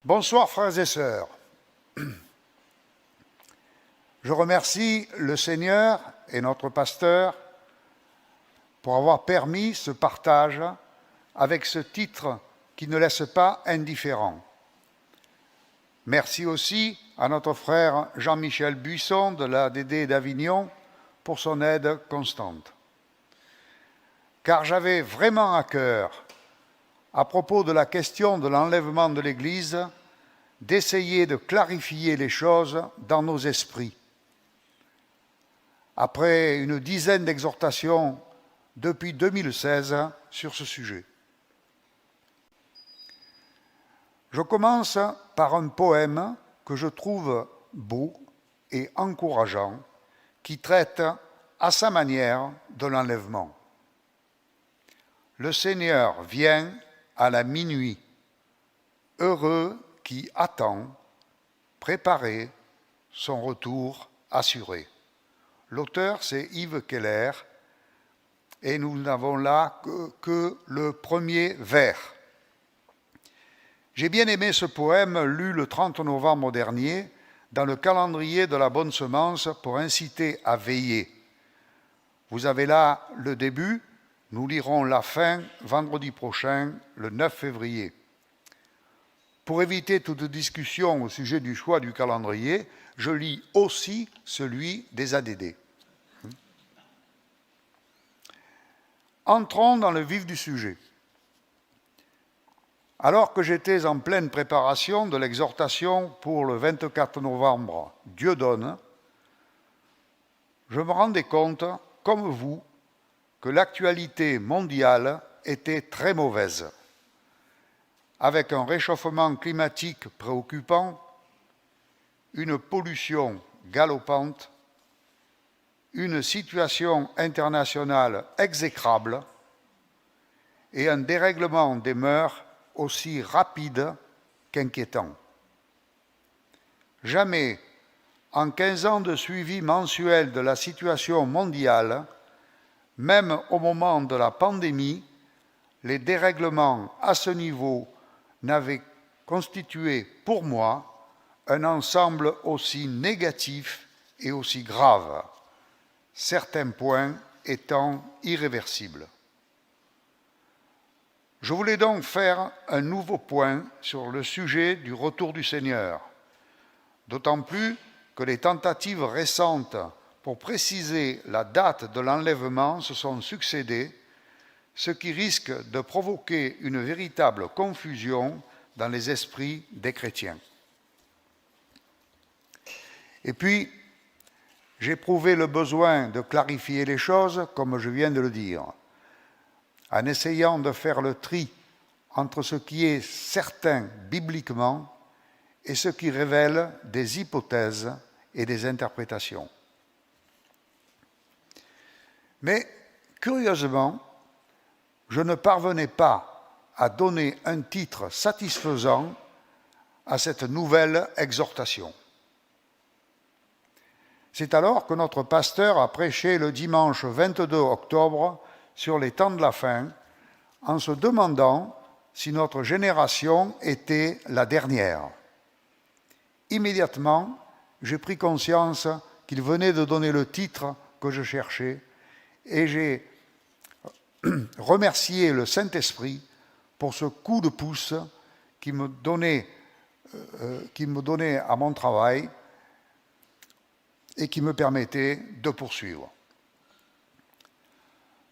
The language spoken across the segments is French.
Bonsoir frères et sœurs. Je remercie le Seigneur et notre pasteur pour avoir permis ce partage avec ce titre qui ne laisse pas indifférent. Merci aussi à notre frère Jean-Michel Buisson de l'ADD d'Avignon pour son aide constante. Car j'avais vraiment à cœur, à propos de la question de l'enlèvement de l'Église, d'essayer de clarifier les choses dans nos esprits. Après une dizaine d'exhortations depuis 2016 sur ce sujet. Je commence par un poème que je trouve beau et encourageant, qui traite à sa manière de l'enlèvement. Le Seigneur vient à la minuit, heureux qui attend, préparé, son retour assuré. L'auteur, c'est Yves Keller, et nous n'avons là que le premier vers. J'ai bien aimé ce poème lu le 30 novembre dernier dans le calendrier de la Bonne Semence pour inciter à veiller. Vous avez là le début, nous lirons la fin vendredi prochain, le 9 février. Pour éviter toute discussion au sujet du choix du calendrier, je lis aussi celui des ADD. Entrons dans le vif du sujet. Alors que j'étais en pleine préparation de l'exhortation pour le 24 novembre « Dieu donne », je me rendais compte, comme vous, que l'actualité mondiale était très mauvaise, avec un réchauffement climatique préoccupant, une pollution galopante, une situation internationale exécrable et un dérèglement des mœurs aussi rapide qu'inquiétant. Jamais, en 15 ans de suivi mensuel de la situation mondiale, même au moment de la pandémie, les dérèglements à ce niveau n'avaient constitué pour moi un ensemble aussi négatif et aussi grave, certains points étant irréversibles. Je voulais donc faire un nouveau point sur le sujet du retour du Seigneur, d'autant plus que les tentatives récentes pour préciser la date de l'enlèvement se sont succédées, ce qui risque de provoquer une véritable confusion dans les esprits des chrétiens. Et puis, j'ai éprouvé le besoin de clarifier les choses, comme je viens de le dire, en essayant de faire le tri entre ce qui est certain bibliquement et ce qui révèle des hypothèses et des interprétations. Mais, curieusement, je ne parvenais pas à donner un titre satisfaisant à cette nouvelle exhortation. C'est alors que notre pasteur a prêché le dimanche 22 octobre sur les temps de la fin, en se demandant si notre génération était la dernière. Immédiatement, j'ai pris conscience qu'il venait de donner le titre que je cherchais, et j'ai remercié le Saint-Esprit pour ce coup de pouce qui me donnait à mon travail et qui me permettait de poursuivre.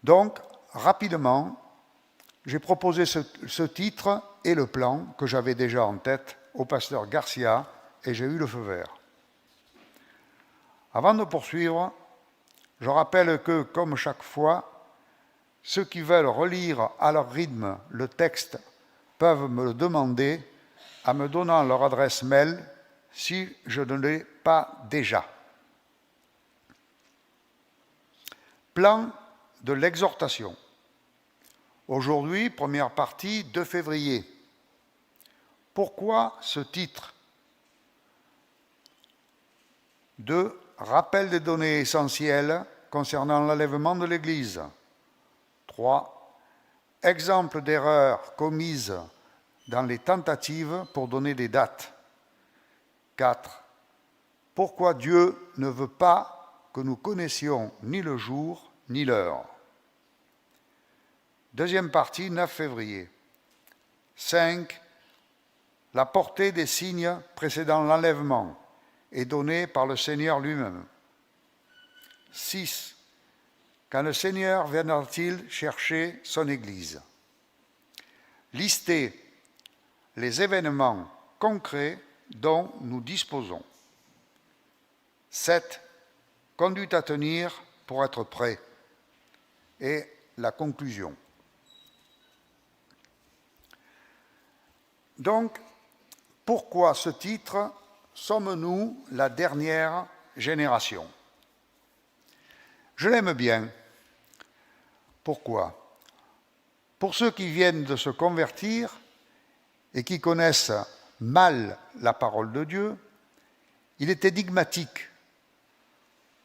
Donc, rapidement, j'ai proposé ce titre et le plan que j'avais déjà en tête au pasteur Garcia et j'ai eu le feu vert. Avant de poursuivre, je rappelle que, comme chaque fois, ceux qui veulent relire à leur rythme le texte peuvent me le demander en me donnant leur adresse mail si je ne l'ai pas déjà. Plan de l'exhortation. Aujourd'hui, première partie, 2 février. Pourquoi ce titre ? 2. Rappel des données essentielles concernant l'enlèvement de l'Église. 3. Exemple d'erreurs commises dans les tentatives pour donner des dates. 4. Pourquoi Dieu ne veut pas que nous connaissions ni le jour ni l'heure. Deuxième partie, 9 février. 5. La portée des signes précédant l'enlèvement est donnée par le Seigneur lui-même. 6. Quand le Seigneur viendra-t-il chercher son Église? Listez les événements concrets dont nous disposons. 7. Conduite à tenir pour être prêt. Et la conclusion. Donc, pourquoi ce titre « Sommes-nous la dernière génération » Je l'aime bien. Pourquoi? Pour ceux qui viennent de se convertir et qui connaissent mal la parole de Dieu, il est énigmatique.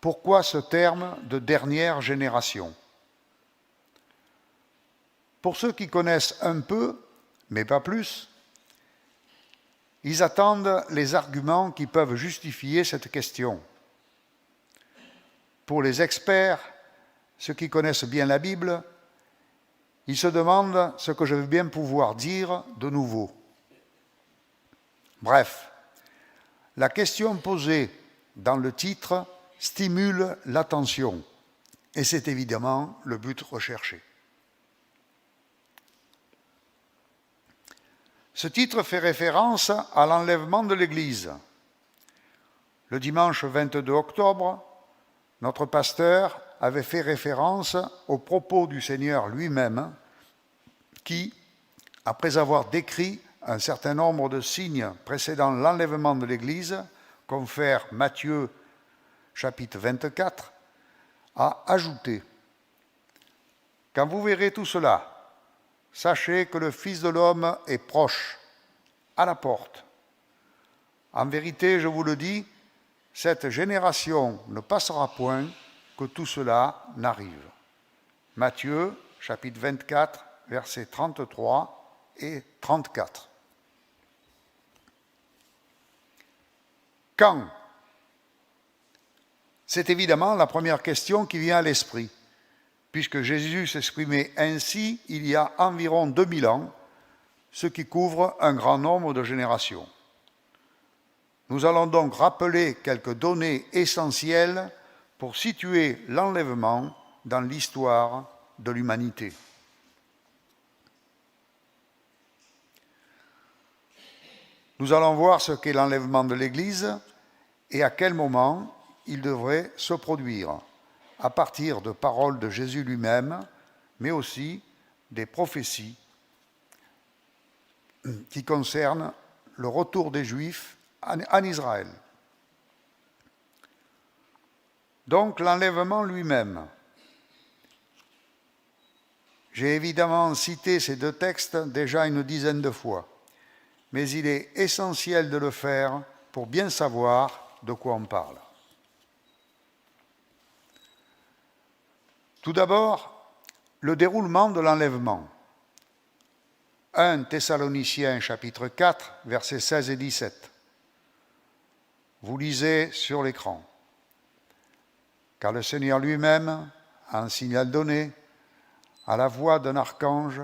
Pourquoi ce terme de dernière génération? Pour ceux qui connaissent un peu, mais pas plus, ils attendent les arguments qui peuvent justifier cette question. Pour les experts, ceux qui connaissent bien la Bible, ils se demandent ce que je vais bien pouvoir dire de nouveau. Bref, la question posée dans le titre stimule l'attention, et c'est évidemment le but recherché. Ce titre fait référence à l'enlèvement de l'Église. Le dimanche 22 octobre, notre pasteur avait fait référence aux propos du Seigneur lui-même qui, après avoir décrit un certain nombre de signes précédant l'enlèvement de l'Église, confère Matthieu chapitre 24, a ajouté « Quand vous verrez tout cela, sachez que le Fils de l'homme est proche, à la porte. En vérité, je vous le dis, cette génération ne passera point que tout cela n'arrive. » Matthieu, chapitre 24, versets 33 et 34. Quand? C'est évidemment la première question qui vient à l'esprit, puisque Jésus s'exprimait ainsi il y a environ 2000 ans, ce qui couvre un grand nombre de générations. Nous allons donc rappeler quelques données essentielles pour situer l'enlèvement dans l'histoire de l'humanité. Nous allons voir ce qu'est l'enlèvement de l'Église et à quel moment il devrait se produire, à partir de paroles de Jésus lui-même, mais aussi des prophéties qui concernent le retour des Juifs en Israël. Donc l'enlèvement lui-même. J'ai évidemment cité ces deux textes déjà une dizaine de fois, mais il est essentiel de le faire pour bien savoir de quoi on parle. Tout d'abord, le déroulement de l'enlèvement. 1 Thessaloniciens chapitre 4, versets 16 et 17. Vous lisez sur l'écran. Car le Seigneur lui-même, à un signal donné, à la voix d'un archange,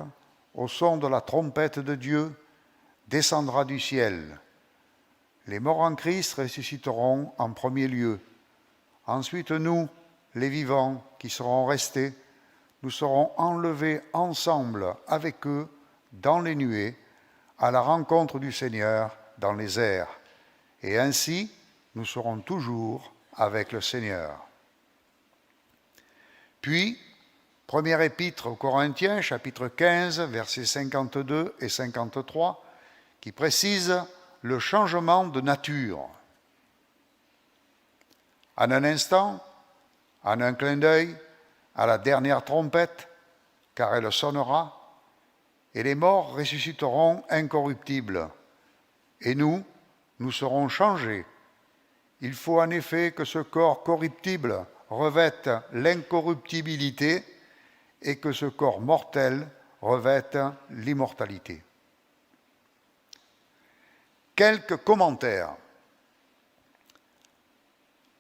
au son de la trompette de Dieu, descendra du ciel. Les morts en Christ ressusciteront en premier lieu. Ensuite, nous, les vivants qui seront restés, nous serons enlevés ensemble avec eux dans les nuées, à la rencontre du Seigneur dans les airs. Et ainsi, nous serons toujours avec le Seigneur. Puis, première épître aux Corinthiens, chapitre 15, versets 52 et 53, qui précise le changement de nature. En un instant, en un clin d'œil, à la dernière trompette, car elle sonnera, et les morts ressusciteront incorruptibles. Et nous serons changés. Il faut en effet que ce corps corruptible revête l'incorruptibilité et que ce corps mortel revête l'immortalité. quelques commentaires.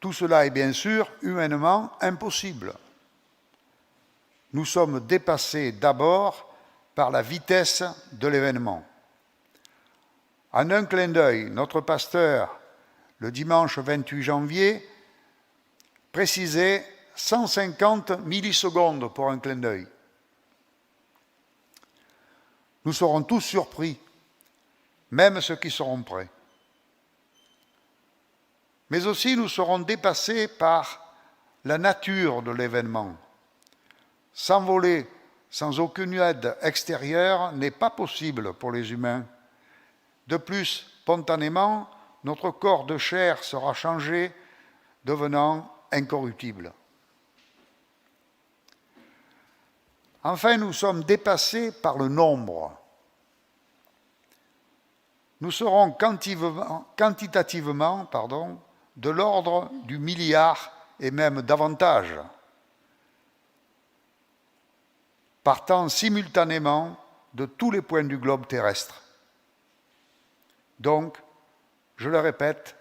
Tout cela est bien sûr humainement impossible. Nous sommes dépassés d'abord par la vitesse de l'événement. En un clin d'œil, notre pasteur, le dimanche 28 janvier, précisait 150 millisecondes pour un clin d'œil. Nous serons tous surpris, même ceux qui seront prêts. Mais aussi nous serons dépassés par la nature de l'événement. S'envoler sans aucune aide extérieure n'est pas possible pour les humains. De plus, spontanément, notre corps de chair sera changé, devenant incorruptible. Enfin, nous sommes dépassés par le nombre. Nous serons quantitativement de l'ordre du milliard et même davantage, partant simultanément de tous les points du globe terrestre. Donc, je le répète,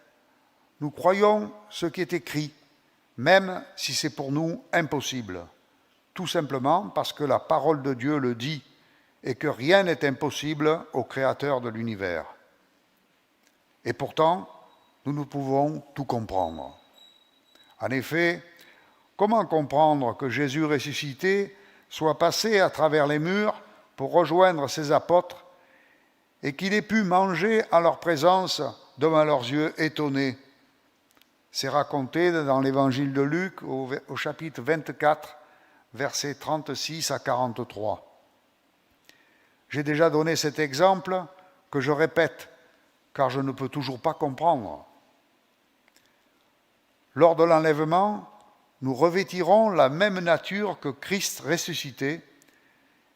nous croyons ce qui est écrit, même si c'est pour nous impossible, tout simplement parce que la parole de Dieu le dit et que rien n'est impossible au Créateur de l'univers. Et pourtant, nous pouvons tout comprendre. En effet, comment comprendre que Jésus ressuscité soit passé à travers les murs pour rejoindre ses apôtres et qu'il ait pu manger en leur présence devant leurs yeux étonnés? C'est raconté dans l'évangile de Luc au chapitre 24, versets 36 à 43. J'ai déjà donné cet exemple que je répète, car je ne peux toujours pas comprendre. Lors de l'enlèvement, nous revêtirons la même nature que Christ ressuscité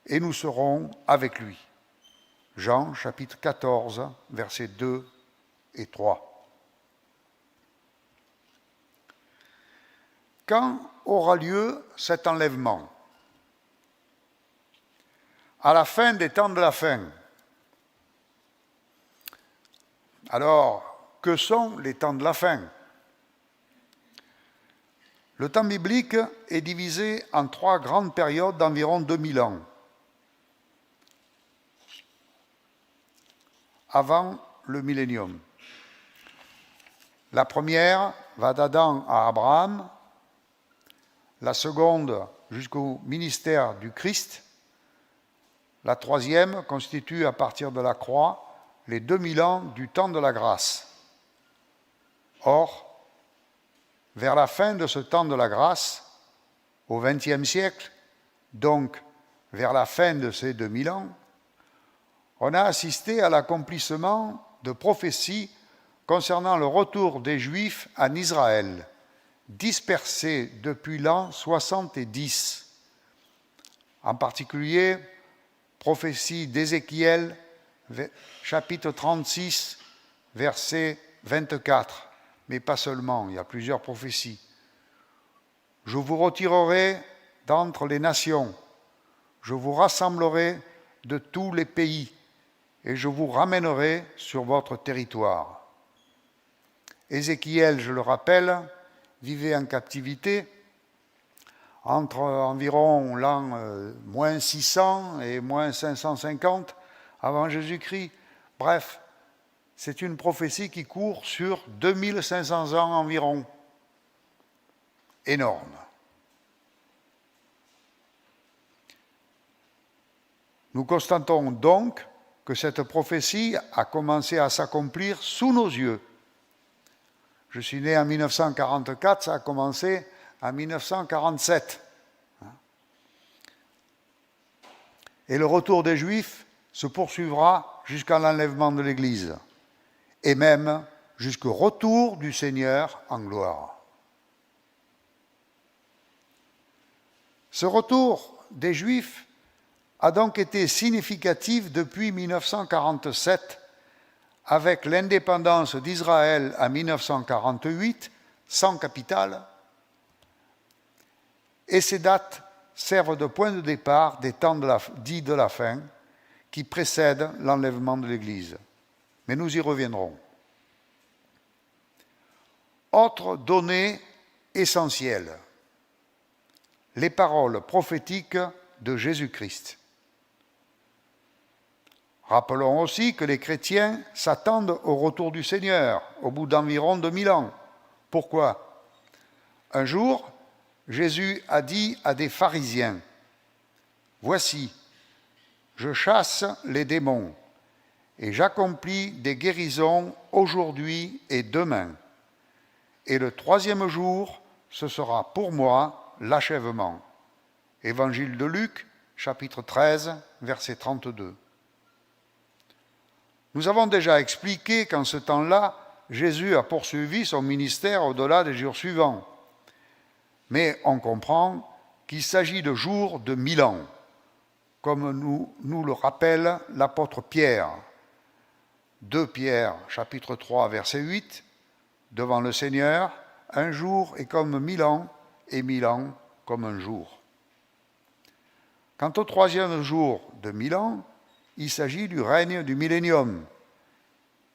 et nous serons avec lui. Jean chapitre 14, versets 2 et 3. Quand aura lieu cet enlèvement? À la fin des temps de la fin. Alors, que sont les temps de la fin? Le temps biblique est divisé en 3 grandes périodes d'environ 2000 ans. Avant le millénium. La première va d'Adam à Abraham, la seconde jusqu'au ministère du Christ, la troisième constitue à partir de la croix les 2000 ans du temps de la grâce. Or, vers la fin de ce temps de la grâce, au XXe siècle, donc vers la fin de ces 2000 ans, on a assisté à l'accomplissement de prophéties concernant le retour des Juifs en Israël, dispersés depuis l'an 70. En particulier, prophétie d'Ézéchiel, chapitre 36, verset 24. Mais pas seulement, il y a plusieurs prophéties. Je vous retirerai d'entre les nations, je vous rassemblerai de tous les pays, et je vous ramènerai sur votre territoire. Ézéchiel, je le rappelle, vivait en captivité entre environ l'an moins 600 et moins 550 avant Jésus-Christ. Bref, c'est une prophétie qui court sur 2500 ans environ. Énorme. Nous constatons donc que cette prophétie a commencé à s'accomplir sous nos yeux. Je suis né en 1944, ça a commencé en 1947. Et le retour des Juifs se poursuivra jusqu'à l'enlèvement de l'Église, et même jusqu'au retour du Seigneur en gloire. Ce retour des Juifs a donc été significatif depuis 1947, avec l'indépendance d'Israël en 1948, sans capitale, et ces dates servent de point de départ des temps dits de la fin, qui précèdent l'enlèvement de l'Église. mais nous y reviendrons. Autre donnée essentielle, les paroles prophétiques de Jésus-Christ. Rappelons aussi que les chrétiens s'attendent au retour du Seigneur au bout d'environ 2000 ans. Pourquoi ? Un jour, Jésus a dit à des pharisiens, « Voici, je chasse les démons et j'accomplis des guérisons aujourd'hui et demain. Et le troisième jour, ce sera pour moi l'achèvement. » Évangile de Luc, chapitre 13, verset 32. Nous avons déjà expliqué qu'en ce temps-là, Jésus a poursuivi son ministère au-delà des jours suivants. Mais on comprend qu'il s'agit de jours de 1000 ans, comme nous le rappelle l'apôtre Pierre. 2 Pierre, chapitre 3, verset 8, « Devant le Seigneur, un jour est comme 1000 ans, et 1000 ans comme un jour. » Quant au troisième jour de 1000 ans, il s'agit du règne du millénium,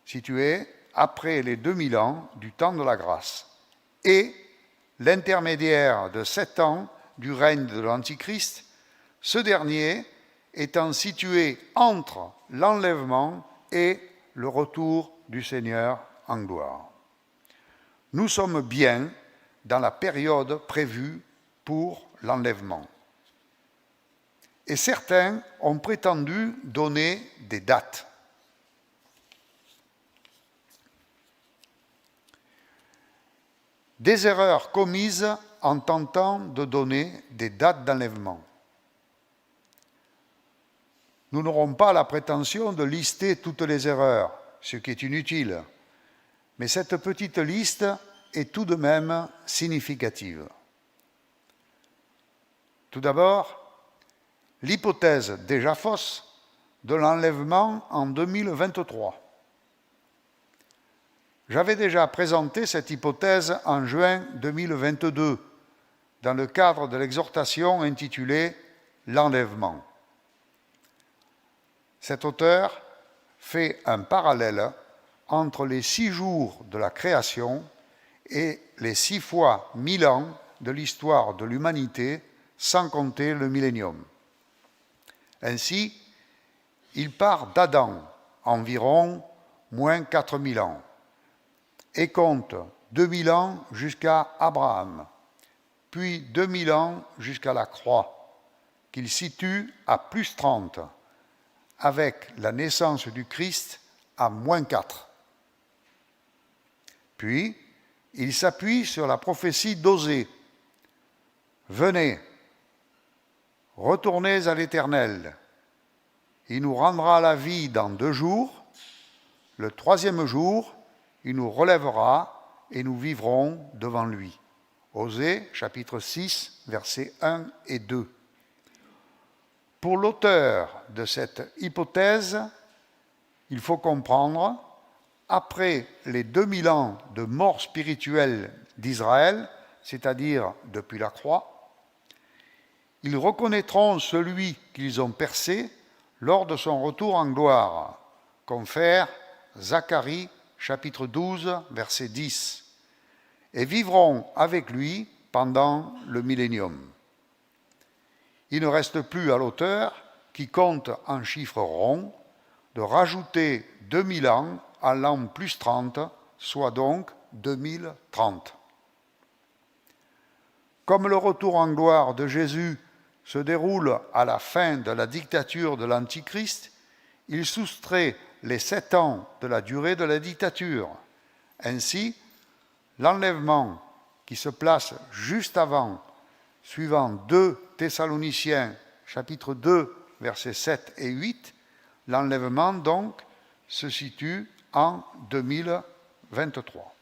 situé après les 2000 ans du temps de la grâce, et l'intermédiaire de 7 ans du règne de l'Antichrist, ce dernier étant situé entre l'enlèvement et le retour du Seigneur en gloire. Nous sommes bien dans la période prévue pour l'enlèvement. Et certains ont prétendu donner des dates. Des erreurs commises en tentant de donner des dates d'enlèvement. Nous n'aurons pas la prétention de lister toutes les erreurs, ce qui est inutile, mais cette petite liste est tout de même significative. Tout d'abord, l'hypothèse déjà fausse de l'enlèvement en 2023. J'avais déjà présenté cette hypothèse en juin 2022 dans le cadre de l'exhortation intitulée « L'enlèvement ». Cet auteur fait un parallèle entre les 6 jours de la création et les 6 fois 1000 ans de l'histoire de l'humanité, sans compter le millénium. Ainsi, il part d'Adam, environ moins 4000 ans, et compte 2000 ans jusqu'à Abraham, puis 2000 ans jusqu'à la croix, qu'il situe à plus 30, avec la naissance du Christ à moins 4. Puis, il s'appuie sur la prophétie d'Osée. « Venez, retournez à l'Éternel. Il nous rendra la vie dans 2 jours. Le 3e jour, il nous relèvera et nous vivrons devant lui. » Osée, chapitre 6, versets 1 et 2. Pour l'auteur de cette hypothèse, il faut comprendre, après les 2000 ans de mort spirituelle d'Israël, c'est-à-dire depuis la croix, ils reconnaîtront celui qu'ils ont percé lors de son retour en gloire, confère Zacharie, chapitre 12, verset 10, et vivront avec lui pendant le millénium. Il ne reste plus à l'auteur, qui compte en chiffres ronds, de rajouter 2000 ans à l'an plus 30, soit donc 2030. Comme le retour en gloire de Jésus se déroule à la fin de la dictature de l'Antichrist, il soustrait les 7 ans de la durée de la dictature. Ainsi, l'enlèvement qui se place juste avant, suivant 2 Thessaloniciens, chapitre 2, versets 7 et 8, l'enlèvement donc se situe en 2023.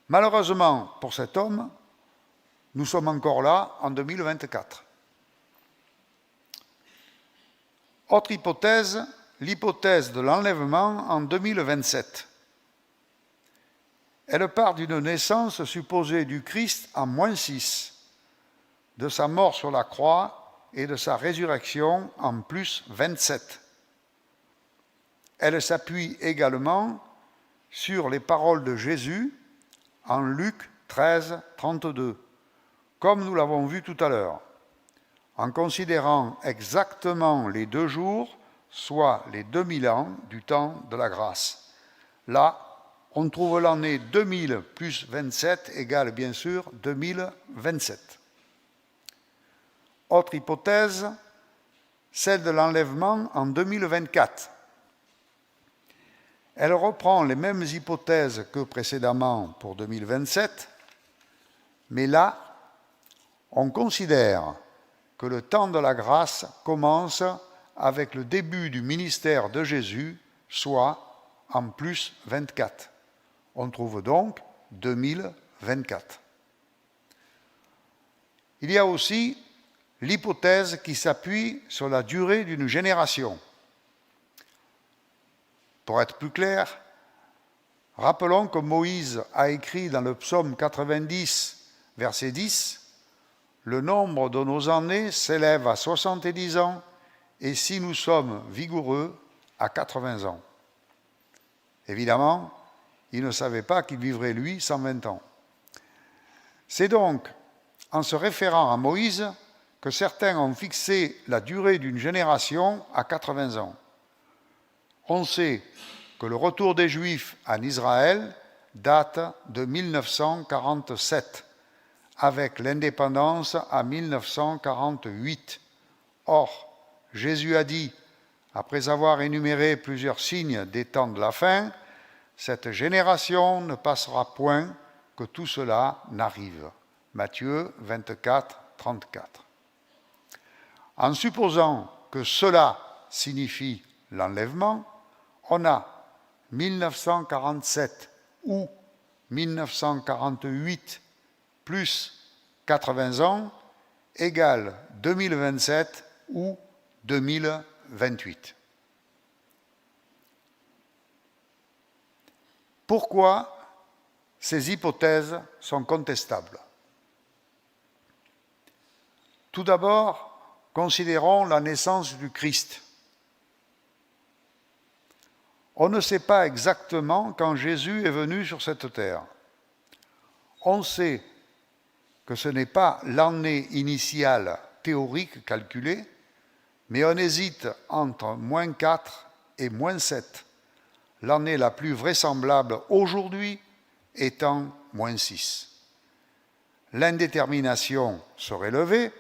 Malheureusement pour cet homme, nous sommes encore là en 2024. Autre hypothèse, l'hypothèse de l'enlèvement en 2027. Elle part d'une naissance supposée du Christ en moins 6, de sa mort sur la croix et de sa résurrection en plus 27. elle s'appuie également sur les paroles de Jésus en Luc 13, 32, comme nous l'avons vu tout à l'heure, en considérant exactement les 2 jours, soit les 2000 ans du temps de la grâce. Là, on trouve l'année 2000 plus 27 égale bien sûr 2027. Autre hypothèse, celle de l'enlèvement en 2024. Elle reprend les mêmes hypothèses que précédemment pour 2027, mais là, on considère que le temps de la grâce commence avec le début du ministère de Jésus, soit en plus 24. On trouve donc 2024. Il y a aussi l'hypothèse qui s'appuie sur la durée d'une génération. Pour être plus clair, rappelons que Moïse a écrit dans le psaume 90, verset 10, « Le nombre de nos années s'élève à 70 ans, et si nous sommes vigoureux, à 80 ans. » Évidemment, il ne savait pas qu'il vivrait, lui, 120 ans. C'est donc en se référant à Moïse que certains ont fixé la durée d'une génération à 80 ans. On sait que le retour des Juifs en Israël date de 1947, avec l'indépendance en 1948. Or, Jésus a dit, après avoir énuméré plusieurs signes des temps de la fin, « Cette génération ne passera point que tout cela n'arrive. » Matthieu 24, 34. En supposant que cela signifie l'enlèvement, on a 1947 ou 1948 plus 80 ans égale 2027 ou 2028. Pourquoi ces hypothèses sont contestables? Tout d'abord, considérons la naissance du Christ. On ne sait pas exactement quand Jésus est venu sur cette terre. On sait que ce n'est pas l'année initiale théorique calculée, mais on hésite entre -4 et -7, l'année la plus vraisemblable aujourd'hui étant -6. L'indétermination serait levée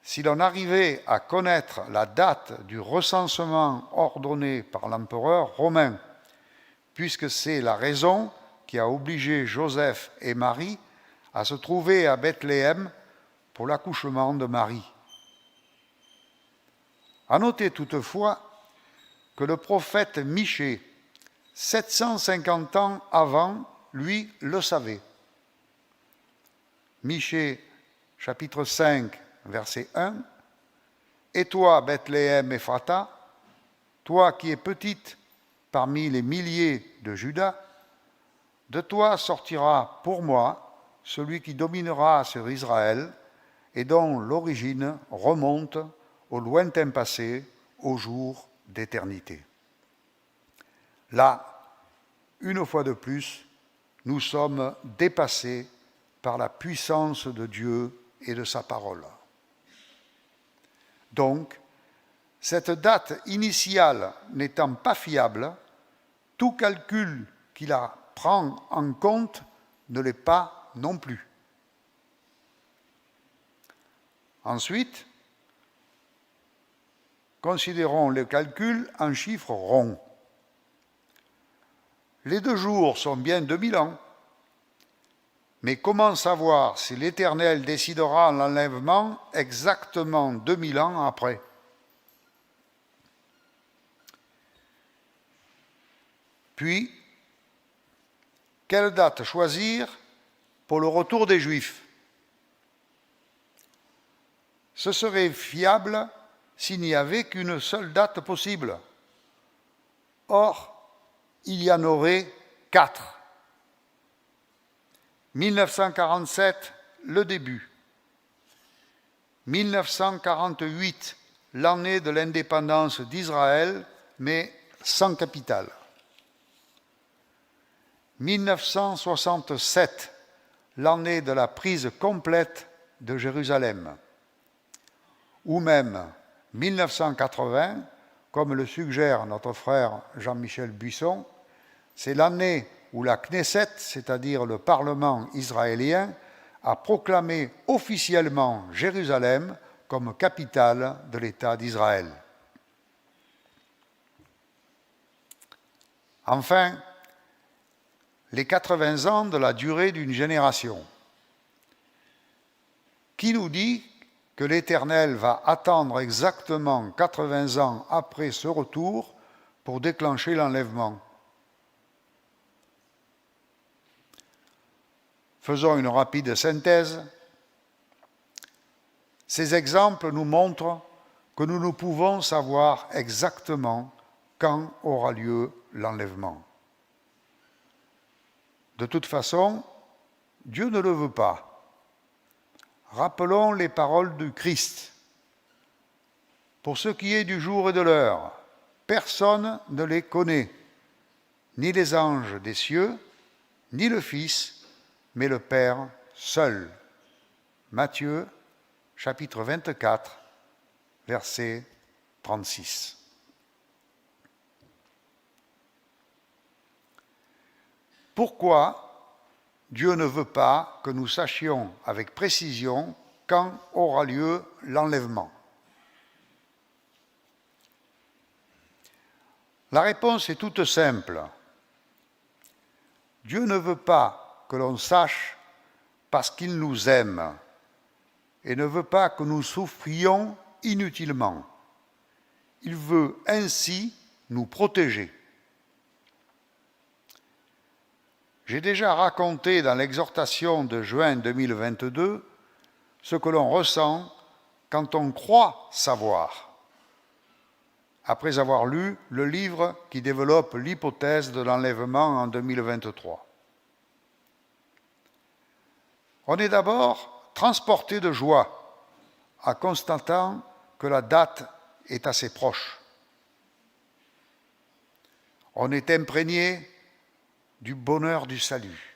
si l'on arrivait à connaître la date du recensement ordonné par l'empereur romain, puisque c'est la raison qui a obligé Joseph et Marie à se trouver à Bethléem pour l'accouchement de Marie. À noter toutefois que le prophète Michée, 750 ans avant, lui, le savait. Michée, chapitre 5, verset 1, « Et toi, Bethléem Ephrata, toi qui es petite parmi les milliers de Juda, de toi sortira pour moi celui qui dominera sur Israël et dont l'origine remonte au lointain passé, au jour d'éternité. » Là, une fois de plus, nous sommes dépassés par la puissance de Dieu et de sa parole. Donc, cette date initiale n'étant pas fiable, tout calcul qui la prend en compte ne l'est pas non plus. Ensuite, considérons le calcul en chiffres ronds. Les 2 jours sont bien 2000 ans, mais comment savoir si l'Éternel décidera l'enlèvement exactement 2000 ans après? Puis, quelle date choisir pour le retour des Juifs? Ce serait fiable s'il n'y avait qu'une seule date possible. Or, il y en aurait 4. 1947, le début. 1948, l'année de l'indépendance d'Israël, mais sans capitale. 1967, l'année de la prise complète de Jérusalem. Ou même 1980, comme le suggère notre frère Jean-Michel Buisson, c'est l'année où la Knesset, c'est-à-dire le Parlement israélien, a proclamé officiellement Jérusalem comme capitale de l'État d'Israël. Enfin, les 80 ans de la durée d'une génération. Qui nous dit que l'Éternel va attendre exactement 80 ans après ce retour pour déclencher l'enlèvement? Faisons une rapide synthèse. Ces exemples nous montrent que nous ne pouvons savoir exactement quand aura lieu l'enlèvement. De toute façon, Dieu ne le veut pas. Rappelons les paroles du Christ. Pour ce qui est du jour et de l'heure, personne ne les connaît, ni les anges des cieux, ni le Fils, mais le Père seul. Matthieu, chapitre 24, verset 36. Pourquoi Dieu ne veut pas que nous sachions avec précision quand aura lieu l'enlèvement? La réponse est toute simple. Dieu ne veut pas que l'on sache parce qu'il nous aime et ne veut pas que nous souffrions inutilement. Il veut ainsi nous protéger. J'ai déjà raconté dans l'exhortation de juin 2022 ce que l'on ressent quand on croit savoir, après avoir lu le livre qui développe l'hypothèse de l'enlèvement en 2023. On est d'abord transporté de joie en constatant que la date est assez proche. On est imprégné du bonheur du salut.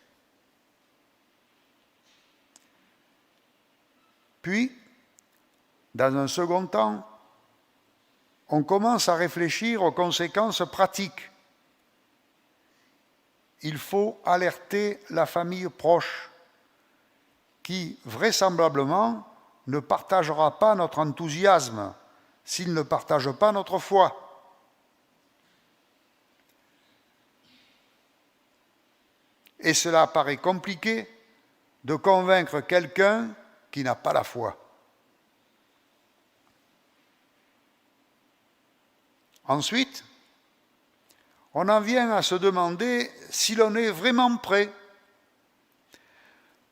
Puis, dans un second temps, on commence à réfléchir aux conséquences pratiques. Il faut alerter la famille proche, qui vraisemblablement ne partagera pas notre enthousiasme s'il ne partage pas notre foi. Et cela paraît compliqué de convaincre quelqu'un qui n'a pas la foi. Ensuite, on en vient à se demander si l'on est vraiment prêt.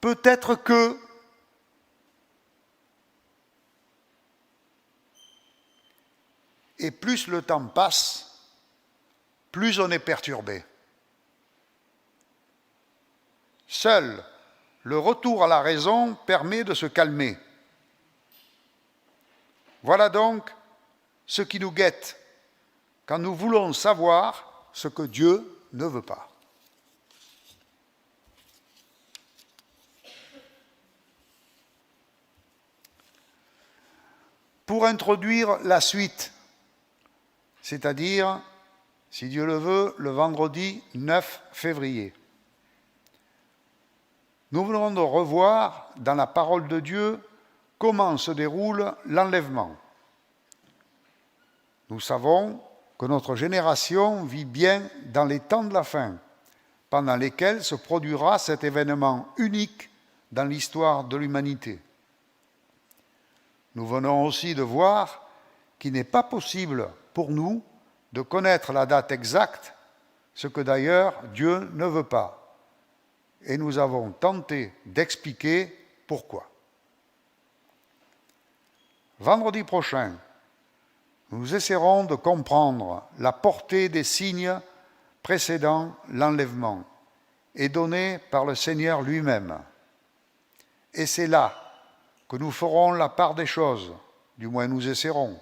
Peut-être que... Et plus le temps passe, plus on est perturbé. Seul le retour à la raison permet de se calmer. Voilà donc ce qui nous guette quand nous voulons savoir ce que Dieu ne veut pas. Pour introduire la suite, c'est-à-dire, si Dieu le veut, le vendredi 9 février. Nous venons de revoir dans la parole de Dieu comment se déroule l'enlèvement. Nous savons que notre génération vit bien dans les temps de la fin, pendant lesquels se produira cet événement unique dans l'histoire de l'humanité. Nous venons aussi de voir qu'il n'est pas possible pour nous de connaître la date exacte, ce que d'ailleurs Dieu ne veut pas. Et nous avons tenté d'expliquer pourquoi. Vendredi prochain, nous essaierons de comprendre la portée des signes précédant l'enlèvement et donnés par le Seigneur lui-même. Et c'est là que nous ferons la part des choses, du moins nous essaierons,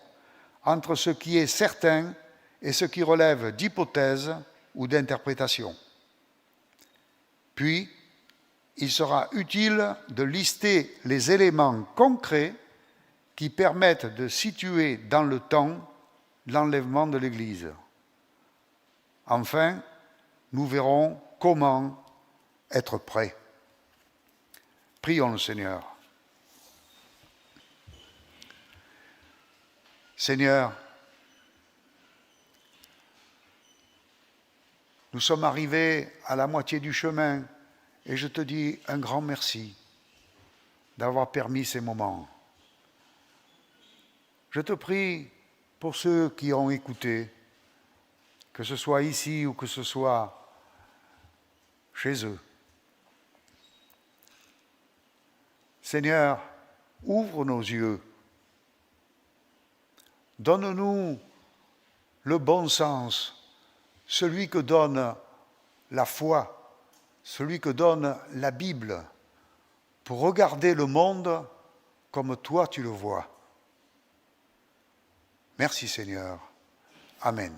entre ce qui est certain et ce qui relève d'hypothèses ou d'interprétations. Puis, il sera utile de lister les éléments concrets qui permettent de situer dans le temps l'enlèvement de l'Église. Enfin, nous verrons comment être prêts. Prions le Seigneur. Seigneur, nous sommes arrivés à la moitié du chemin et je te dis un grand merci d'avoir permis ces moments. Je te prie pour ceux qui ont écouté, que ce soit ici ou que ce soit chez eux. Seigneur, ouvre nos yeux. Donne-nous le bon sens, celui que donne la foi, celui que donne la Bible, pour regarder le monde comme toi tu le vois. Merci Seigneur. Amen.